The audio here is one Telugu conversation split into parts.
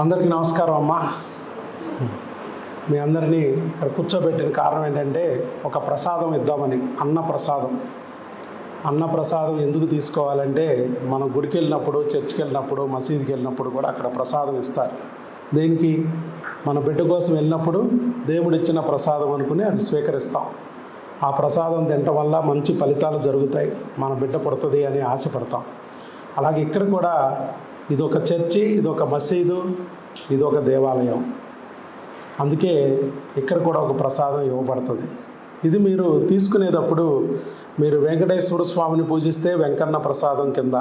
అందరికీ నమస్కారం అమ్మా. మీ అందరినీ ఇక్కడ కూర్చోబెట్టిన కారణం ఏంటంటే ఒక ప్రసాదం ఇద్దామని. అన్నప్రసాదం ఎందుకు తీసుకోవాలంటే మనం గుడికి వెళ్ళినప్పుడు, చర్చికి వెళ్ళినప్పుడు, మసీదుకి వెళ్ళినప్పుడు కూడా అక్కడ ప్రసాదం ఇస్తారు. దేనికి? మన బిడ్డ కోసం వెళ్ళినప్పుడు దేవుడిచ్చిన ప్రసాదం అనుకుని అది స్వీకరిస్తాం. ఆ ప్రసాదం తినటం వల్ల మంచి ఫలితాలు జరుగుతాయి, మన బిడ్డ పుడుతుంది అని ఆశపడతాం. అలాగే ఇక్కడ కూడా ఇదొక చర్చి, ఇదొక మసీదు, ఇదొక దేవాలయం. అందుకే ఇక్కడ కూడా ఒక ప్రసాదం ఇవ్వబడుతుంది. ఇది మీరు తీసుకునేటప్పుడు మీరు వెంకటేశ్వర స్వామిని పూజిస్తే వెంకన్న ప్రసాదం కింద,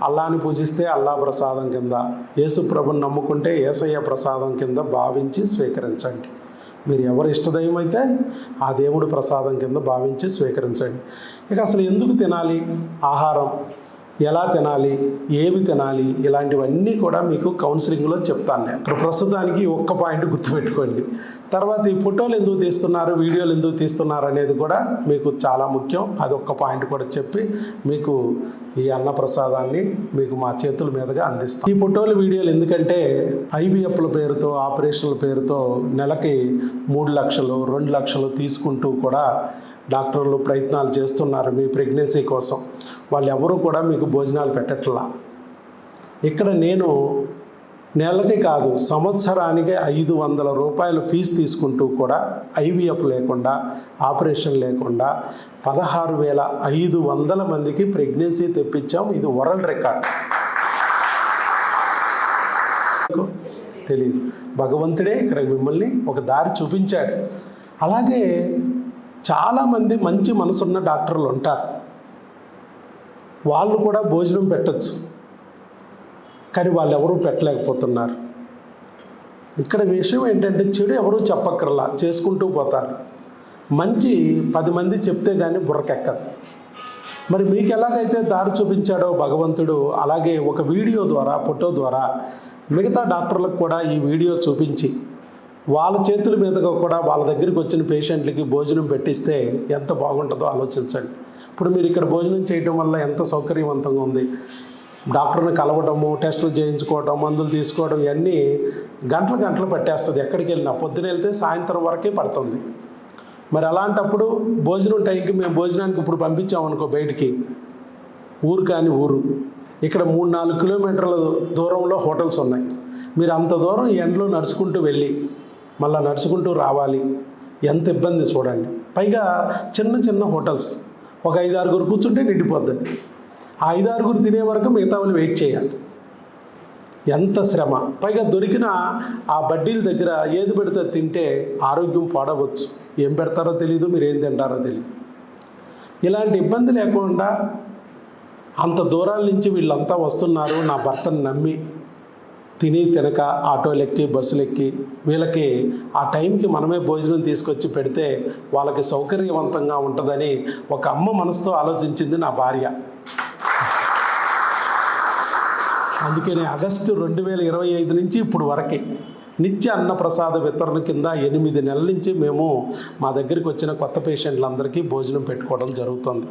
అల్లాని పూజిస్తే అల్లా ప్రసాదం కింద, యేసు ప్రభుని నమ్ముకుంటే యేసయ్య ప్రసాదం కింద భావించి స్వీకరించండి. మీరు ఎవరు ఇష్టదైవం అయితే ఆ దేవుడి ప్రసాదం కింద భావించి స్వీకరించండి. ఇక అసలు ఎందుకు తినాలి, ఆహారం ఎలా తినాలి, ఏవి తినాలి, ఇలాంటివన్నీ కూడా మీకు కౌన్సిలింగ్లో చెప్తాను నేను. ప్రస్తుతానికి ఒక్క పాయింట్ గుర్తుపెట్టుకోండి. తర్వాత ఈ ఫోటోలు ఎందుకు తీస్తున్నారు, వీడియోలు ఎందుకు తీస్తున్నారు అనేది కూడా మీకు చాలా ముఖ్యం. అది ఒక్క పాయింట్ కూడా చెప్పి మీకు ఈ అన్నప్రసాదాన్ని మీకు మా చేతుల మీదుగా అందిస్తాం. ఈ ఫోటోలు, వీడియోలు ఎందుకంటే ఐవీఎఫ్ల పేరుతో, ఆపరేషన్ల పేరుతో నెలకి 3 లక్షలు 2 లక్షలు తీసుకుంటూ కూడా డాక్టర్లు ప్రయత్నాలు చేస్తున్నారు మీ ప్రెగ్నెన్సీ కోసం. వాళ్ళు ఎవరు కూడా మీకు భోజనాలు పెట్టట్లా. ఇక్కడ నేను నెలకి కాదు సంవత్సరానికి 500 రూపాయల ఫీజు తీసుకుంటూ కూడా ఐవీఎఫ్ లేకుండా, ఆపరేషన్ లేకుండా 16,500 మందికి ప్రెగ్నెన్సీ తెప్పించాం. ఇది వరల్డ్ రికార్డ్. తెలియదు, భగవంతుడే ఇక్కడ మిమ్మల్ని ఒక దారి చూపించాడు. అలాగే చాలామంది మంచి మనసున్న డాక్టర్లు ఉంటారు, వాళ్ళు కూడా భోజనం పెట్టచ్చు, కానీ వాళ్ళు ఎవరూ పెట్టలేకపోతున్నారు. ఇక్కడ విషయం ఏంటంటే చెడు ఎవరూ చెప్పక్కర్లా, చేసుకుంటూ పోతారు. మంచి 10 మంది చెప్తే కానీ బుర్రకెక్కదు. మరి మీకు ఎలాగైతే దారి చూపించాడో భగవంతుడు, అలాగే ఒక వీడియో ద్వారా, ఫోటో ద్వారా మిగతా డాక్టర్లకు కూడా ఈ వీడియో చూపించి వాళ్ళ చేతుల మీదుగా కూడా వాళ్ళ దగ్గరికి వచ్చిన పేషెంట్లకి భోజనం పెట్టిస్తే ఎంత బాగుంటుందో ఆలోచించండి. ఇప్పుడు మీరు ఇక్కడ భోజనం చేయడం వల్ల ఎంత సౌకర్యవంతంగా ఉంది. డాక్టర్ని కలవడము, టెస్టులు చేయించుకోవడం, మందులు తీసుకోవడం, ఇవన్నీ గంటలు పట్టేస్తుంది. ఎక్కడికి వెళ్ళినా పొద్దున వెళ్తే సాయంత్రం వరకే పడుతుంది. మరి అలాంటప్పుడు భోజనం టైంకి మేము భోజనానికి ఇప్పుడు పంపించామనుకో బయటికి, ఊరు కాని ఊరు, ఇక్కడ 3-4 కిలోమీటర్ల దూరంలో హోటల్స్ ఉన్నాయి. మీరు అంత దూరం ఎండలో నడుచుకుంటూ వెళ్ళి మళ్ళీ నడుచుకుంటూ రావాలి, ఎంత ఇబ్బంది చూడండి. పైగా చిన్న హోటల్స్, ఒక 5-6 కూర్చుంటే నిండిపోద్ది. ఆ 5-6 తినే వరకు మిగతా వాళ్ళు వెయిట్ చేయాలి. ఎంత శ్రమ. పైగా దొరికిన ఆ బడ్డీల దగ్గర ఏది పెడితే తింటే ఆరోగ్యం పాడవచ్చు. ఏం పెడతారో తెలీదు, మీరు ఏం తింటారో తెలియదు. ఇలాంటి ఇబ్బంది లేకుండా అంత దూరాల నుంచి వీళ్ళంతా వస్తున్నారు నా భర్తను నమ్మి. తిని తినక ఆటోలెక్కి, బస్సులెక్కి, వీళ్ళకి ఆ టైంకి మనమే భోజనం తీసుకొచ్చి పెడితే వాళ్ళకి సౌకర్యవంతంగా ఉంటుందని ఒక అమ్మ మనసుతో ఆలోచించింది నా భార్య. అందుకని ఆగస్టు 2025 నుంచి ఇప్పుడు వరకే నిత్య అన్నప్రసాద వితరణ కింద 8 నెలల నుంచి మేము మా దగ్గరికి వచ్చిన కొత్త పేషెంట్లందరికీ భోజనం పెట్టుకోవడం జరుగుతుంది.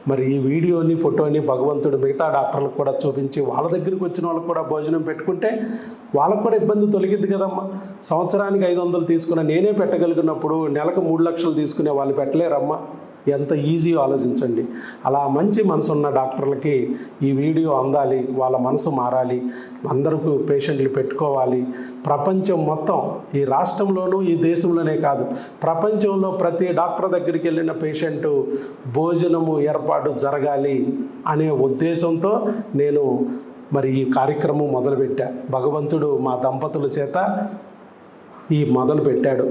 మరి ఈ వీడియోని, ఫోటోని భగవంతుడు మిగతా డాక్టర్లకు కూడా చూపించి వాళ్ళ దగ్గరికి వచ్చిన వాళ్ళకు కూడా భోజనం పెట్టుకుంటే వాళ్ళకు కూడా ఇబ్బంది తొలగిద్ది కదమ్మా. సంవత్సరానికి 500 తీసుకున్న నేనే పెట్టగలిగినప్పుడు నెలకు 3 లక్షలు తీసుకునే వాళ్ళు పెట్టలేరమ్మా. ఎంత ఈజీ ఆలోచించండి. అలా మంచి మనసు ఉన్న డాక్టర్లకి ఈ వీడియో అందాలి, వాళ్ళ మనసు మారాలి, అందరికీ పేషెంట్లు పెట్టుకోవాలి. ప్రపంచం మొత్తం, ఈ రాష్ట్రంలోనూ ఈ దేశంలోనే కాదు, ప్రపంచంలో ప్రతి డాక్టర్ దగ్గరికి వెళ్ళిన పేషెంటు భోజనము ఏర్పాటు జరగాలి అనే ఉద్దేశంతో నేను మరి ఈ కార్యక్రమం మొదలుపెట్టా. భగవంతుడు మా దంపతుల చేత ఈ మొదలుపెట్టాడు.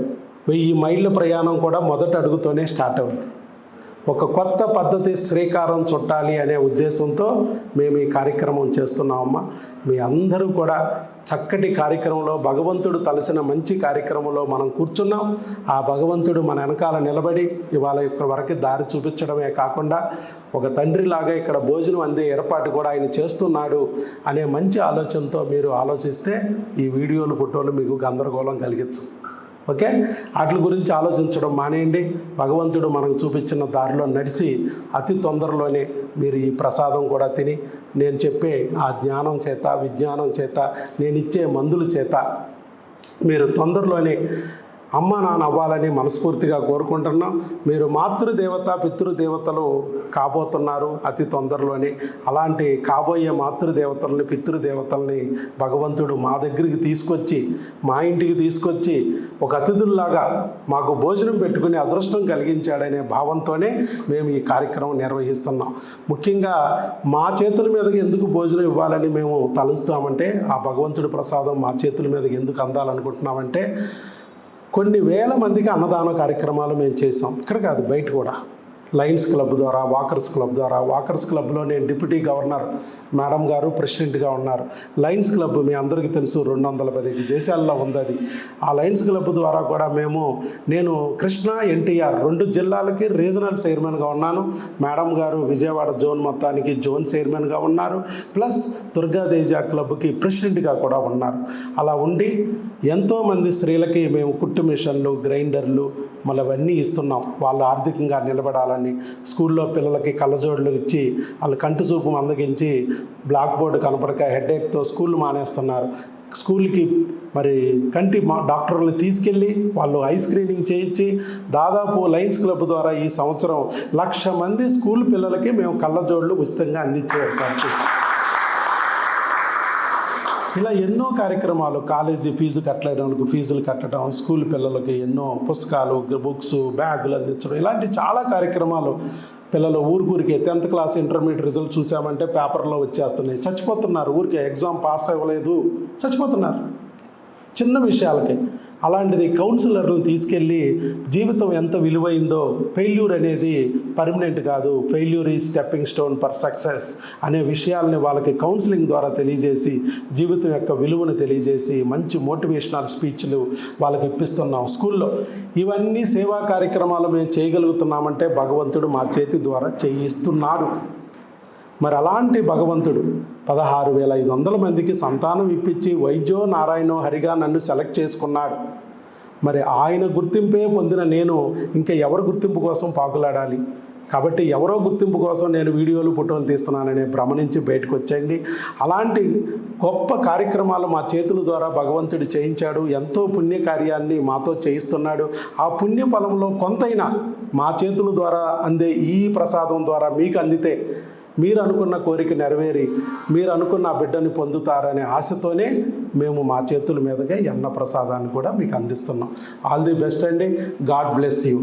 1000 మైళ్ళ ప్రయాణం కూడా మొదటి అడుగుతోనే స్టార్ట్ అవుతుంది. ఒక కొత్త పద్ధతి శ్రీకారం చుట్టాలి అనే ఉద్దేశంతో మేము ఈ కార్యక్రమం చేస్తున్నామమ్మా. మీ అందరూ కూడా చక్కటి కార్యక్రమంలో, భగవంతుడు తలసిన మంచి కార్యక్రమంలో మనం కూర్చున్నాం. ఆ భగవంతుడు మన వెనకాల నిలబడి ఇవాళ ఇక్కడ వరకు దారి చూపించడమే కాకుండా ఒక తండ్రిలాగా ఇక్కడ భోజనం అందే ఏర్పాటు కూడా ఆయన చేస్తున్నాడు అనే మంచి ఆలోచనతో మీరు ఆలోచిస్తే ఈ వీడియోలు, ఫోటోలు మీకు గందరగోళం కలిగించు. ఓకే, వాటి గురించి ఆలోచించడం మానేయండి. భగవంతుడు మనకు చూపించిన దారిలో నడిచి అతి తొందరలోనే మీరు ఈ ప్రసాదం కూడా తిని నేను చెప్పే ఆ జ్ఞానం చేత, విజ్ఞానం చేత, నేను ఇచ్చే మందుల చేత మీరు తొందరలోనే అమ్మ నాన్న అవ్వాలని మనస్ఫూర్తిగా కోరుకుంటున్నాం. మీరు మాతృదేవత పితృదేవతలు కాబోతున్నారు అతి తొందరలోనే. అలాంటి కాబోయే మాతృదేవతల్ని పితృదేవతల్ని భగవంతుడు మా దగ్గరికి తీసుకొచ్చి, మా ఇంటికి తీసుకొచ్చి ఒక అతిథుల్లాగా మాకు భోజనం పెట్టుకునే అదృష్టం కలిగించాడనే భావంతోనే మేము ఈ కార్యక్రమం నిర్వహిస్తున్నాం. ముఖ్యంగా మా చేతుల మీదకి ఎందుకు భోజనం ఇవ్వాలని మేము తలుస్తామంటే, ఆ భగవంతుడి ప్రసాదం మా చేతుల మీదకి ఎందుకు అందాలనుకుంటున్నామంటే, కొన్ని వేల మందికి అన్నదాన కార్యక్రమాలు మేము చేసాం. ఇక్కడ కాదు, బయట కూడా. లయన్స్ క్లబ్ ద్వారా, వాకర్స్ క్లబ్ ద్వారా. వాకర్స్ క్లబ్లో నేను డిప్యూటీ గవర్నర్ మేడం గారు ప్రెసిడెంట్గా ఉన్నారు. లయన్స్ క్లబ్ మీ అందరికీ తెలుసు, 210 దేశాల్లో ఉంది అది. ఆ లయన్స్ క్లబ్ ద్వారా కూడా నేను కృష్ణా, ఎన్టీఆర్ 2 జిల్లాలకి రీజనల్ చైర్మన్గా ఉన్నాను. మేడం గారు విజయవాడ జోన్ మొత్తానికి జోన్ చైర్మన్గా ఉన్నారు. ప్లస్ దుర్గాదేజ క్లబ్కి ప్రెసిడెంట్గా కూడా ఉన్నారు. అలా ఉండి ఎంతోమంది స్త్రీలకి మేము కుట్టు మిషన్లు, గ్రైండర్లు మళ్ళీ అవన్నీ ఇస్తున్నాం. వాళ్ళు ఆర్థికంగా నిలబడాలని. స్కూల్లో పిల్లలకి కళ్ళజోడులు ఇచ్చి వాళ్ళు కంటి చూపు మందగించి బ్లాక్ బోర్డు కనపడక హెడేక్తో స్కూల్ మానేస్తున్నారు. స్కూల్కి మరి కంటి డాక్టర్లు తీసుకెళ్ళి వాళ్ళు ఐ స్క్రీనింగ్ చేయించి దాదాపు లయన్స్ క్లబ్ ద్వారా ఈ సంవత్సరం 1,00,000 మంది స్కూల్ పిల్లలకి మేము కళ్ళజోడులు ఉచితంగా అందించే ఏర్పాటు చేస్తాం. ఇలా ఎన్నో కార్యక్రమాలు, కాలేజీ ఫీజు కట్టలేని వాళ్ళకి ఫీజులు కట్టడం, స్కూల్ పిల్లలకి ఎన్నో పుస్తకాలు, బుక్స్, బ్యాగులు అందించడం, ఇలాంటి చాలా కార్యక్రమాలు. పిల్లలు ఊరికి 10th క్లాస్ ఇంటర్మీడియట్ రిజల్ట్ చూసామంటే పేపర్లో వచ్చేస్తున్నాయి. చచ్చిపోతున్నారు, ఊరికే ఎగ్జామ్ పాస్ అవ్వలేదు, చచ్చిపోతున్నారు చిన్న విషయాలకి. అలాంటిది కౌన్సిలర్లను తీసుకెళ్ళి జీవితం ఎంత విలువైందో, ఫెయిల్యూర్ అనేది పర్మనెంట్ కాదు, ఫెయిల్యూర్ ఈ స్టెప్పింగ్ స్టోన్ ఫర్ సక్సెస్ అనే విషయాల్ని వాళ్ళకి కౌన్సిలింగ్ ద్వారా తెలియజేసి, జీవితం యొక్క విలువను తెలియజేసి మంచి మోటివేషనల్ స్పీచ్లు వాళ్ళకి ఇప్పిస్తున్నాం స్కూల్లో. ఇవన్నీ సేవా కార్యక్రమాలు మేము చేయగలుగుతున్నామంటే భగవంతుడు మా చేతి ద్వారా చేయిస్తున్నాడు. మరి అలాంటి భగవంతుడు 16,500 మందికి సంతానం ఇప్పించి వైద్యో నారాయణో హరిగా నన్ను సెలెక్ట్ చేసుకున్నాడు. మరి ఆయన గుర్తింపే పొందిన నేను ఇంకా ఎవరి గుర్తింపు కోసం పాకులాడాలి? కాబట్టి ఎవరో గుర్తింపు కోసం నేను వీడియోలు, ఫోటోలు తీస్తున్నాననే భ్రమ నుంచి బయటకు వచ్చేయండి. అలాంటి గొప్ప కార్యక్రమాలు మా చేతుల ద్వారా భగవంతుడు చేయించాడు. ఎంతో పుణ్యకార్యాన్ని మాతో చేయిస్తున్నాడు. ఆ పుణ్య ఫలంలో కొంతైనా మా చేతుల ద్వారా అందే ఈ ప్రసాదం ద్వారా మీకు అందితే మీరు అనుకున్న కోరిక నెరవేరి మీరు అనుకున్న ఆ బిడ్డని పొందుతారనే ఆశతోనే మేము మా చేతుల మీదుగా అన్న ప్రసాదాన్ని కూడా మీకు అందిస్తున్నాం. ఆల్ ది బెస్ట్ అండి. God bless you.